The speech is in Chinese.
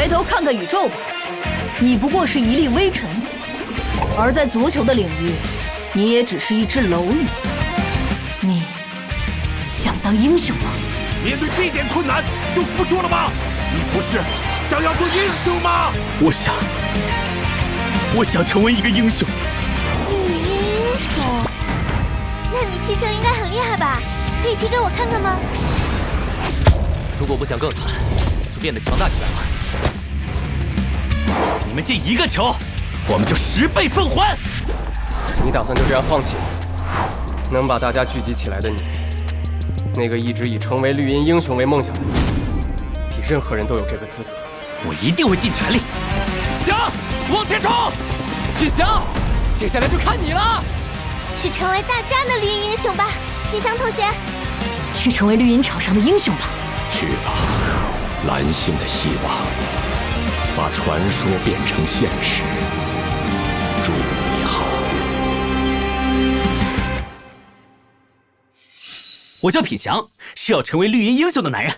抬头看看宇宙吧，你不过是一粒微尘；而在足球的领域，你也只是一只蝼蚁。你想当英雄吗？面对这点困难就服输了吗？你不是想要做英雄吗？我想成为一个英雄。绿茵英雄？那你踢球应该很厉害吧？可以踢给我看看吗？如果不想更惨，就变得强大起来吧。你们进1个球，我们就10倍奉还。你打算就这样放弃吗？能把大家聚集起来的你，那个一直以成为绿茵英雄为梦想的你，比任何人都有这个资格。我一定会尽全力。翔，往前冲！品翔，接下来就看你了。去成为大家的绿茵英雄吧，品翔同学。去成为绿茵场上的英雄吧。去吧，蓝星的希望，把传说变成现实。祝你好运。我叫品翔，是要成为绿茵英雄的男人。